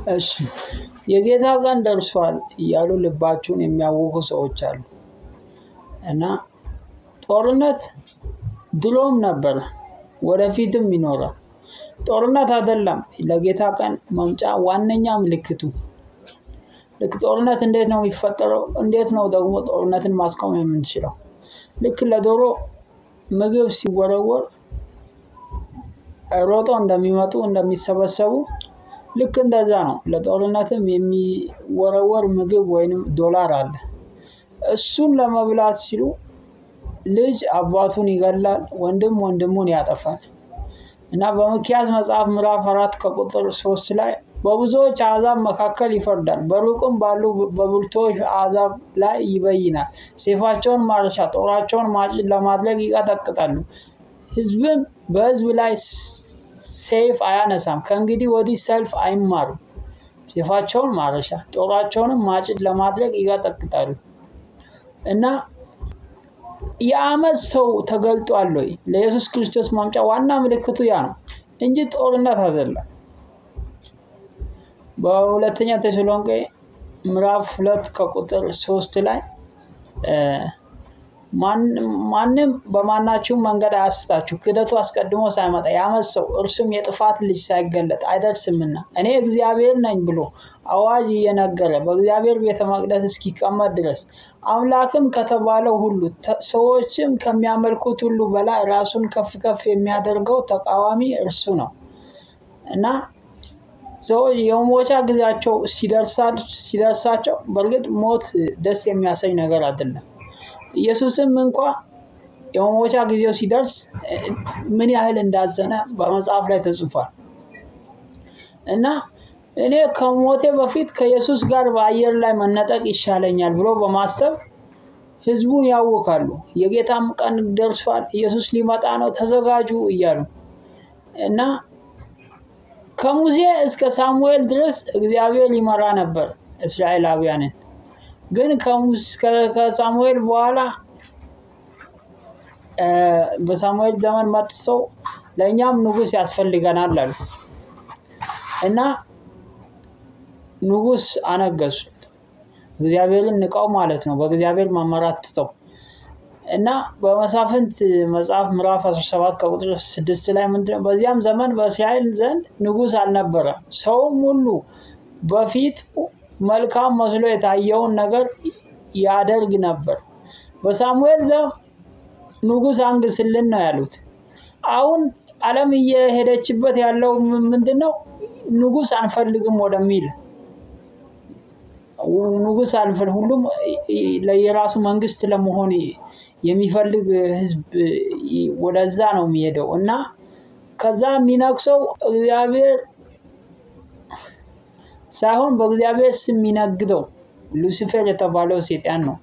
እሺ የጌታ ቀን ደርሷል እያሉ ልባቸውን የሚያውኩ ሰዎች አሉ እና ጦርነት ድሮም ነበር ወደፊትም ይኖራል። ጦርነት አይደለም ለጌታ ቀን መምጫ ዋነኛ ምልክቱ። ልክ ጦርነት እንዴት ነው የሚፈጠረው? እንዴት ነው ደግሞ ጦርነትን ማስቆም የምንችለው? ልክ ለዶሮ ምግብ ሲወረወር ሮጦ እንደሚመጡ እንደሚሰበሰቡ ልክ እንደዛ ነው ለጦርነትም የሚወረወር ምግብ ወይንም ዶላር አለ። እሱን ለመብላት ሲሉ ልጅ አባቱን ይገላል፣ ወንድም ወንድሙን ያጠፋል። እና በሚክያስ መጽሐፍ ምዕራፍ 4 ከቁጥር 3 ላይ በብዙዎች አሕዛብ መካከል ይፈርዳል፣ በሩቅም ባሉ በብርቱዎች አሕዛብ ላይ ይበይናል። ሰይፋቸውን ማረሻ ጦራቸውን ማጭድ ለማድረግ ይቀጠቅጣሉ። ሕዝብም በሕዝብ ላይ ሰይፍ አያነሳም፣ ከእንግዲህ ወዲህ ሰልፍ አይማሩም። ሰይፋቸውን ማረሻ ጦራቸውንም ማጭድ ለማድረግ ይቀጠቅጣሉ። እና የዓመት ሰው ተገልጧል ወይ? ለኢየሱስ ክርስቶስ ማምጫ ዋና ምልክቱ ያ ነው እንጂ ጦርነት አይደለም። በሁለተኛ ተሰሎንቄ ምዕራፍ 2 ከቁጥር 3 ላይ ማንም በማናችሁ መንገድ አያስታችሁ፣ ክደቱ አስቀድሞ ሳይመጣ የዓመት ሰው እርሱም የጥፋት ልጅ ሳይገለጥ አይደርስምና እኔ እግዚአብሔር ነኝ ብሎ አዋጅ እየነገረ በእግዚአብሔር ቤተ መቅደስ እስኪቀመጥ ድረስ አምላክም ከተባለው ሁሉ ሰዎችም ከሚያመልኩት ሁሉ በላይ ራሱን ከፍ ከፍ የሚያደርገው ተቃዋሚ እርሱ ነው። እና ሰዎች የሞቻ ጊዜያቸው ሲደርሳቸው በእርግጥ ሞት ደስ የሚያሰኝ ነገር አይደለም። ኢየሱስም እንኳን የሞቻ ጊዜው ሲደርስ ምን ያህል እንዳዘነ በመጽሐፍ ላይ ተጽፏል። እና እኔ ከሞቴ በፊት ከኢየሱስ ጋር በአየር ላይ መነጠቅ ይሻለኛል ብሎ በማሰብ ሕዝቡን ያውካሉ። የጌታም ቀን ደርሷል፣ ኢየሱስ ሊመጣ ነው፣ ተዘጋጁ እያሉ እና ከሙሴ እስከ ሳሙኤል ድረስ እግዚአብሔር ይመራ ነበር እስራኤላውያንን። ግን ከሳሙኤል በኋላ በሳሙኤል ዘመን መጥተው ለኛም ንጉስ ያስፈልገናል አሉ እና ንጉስ አነገሱ። እግዚአብሔርን ንቀው ማለት ነው፣ በእግዚአብሔር መመራት ትተው። እና በመሳፍንት መጽሐፍ ምዕራፍ 17 ከቁጥር 6 ላይ ምንድነው? በዚያም ዘመን በእስራኤል ዘንድ ንጉስ አልነበረም፣ ሰውም ሁሉ በፊት መልካም መስሎ የታየውን ነገር ያደርግ ነበር። በሳሙኤል ዘመን ንጉስ አንግስልን ነው ያሉት። አሁን ዓለም እየሄደችበት ያለው ምንድነው? ንጉስ አንፈልግም ወደሚል ንጉስ አንፈልግ፣ ሁሉም ለየራሱ መንግስት ለመሆን የሚፈልግ ህዝብ ወደዛ ነው የሚሄደው። እና ከዛ የሚነክሰው እግዚአብሔር ሳይሆን በእግዚአብሔር ስም የሚነግደው ሉሲፈር የተባለው ሰይጣን ነው።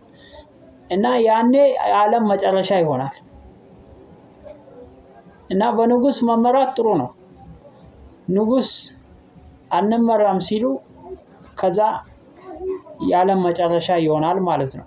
እና ያኔ ዓለም መጨረሻ ይሆናል። እና በንጉስ መመራት ጥሩ ነው። ንጉስ አንመራም ሲሉ ከዛ የዓለም መጨረሻ ይሆናል ማለት ነው።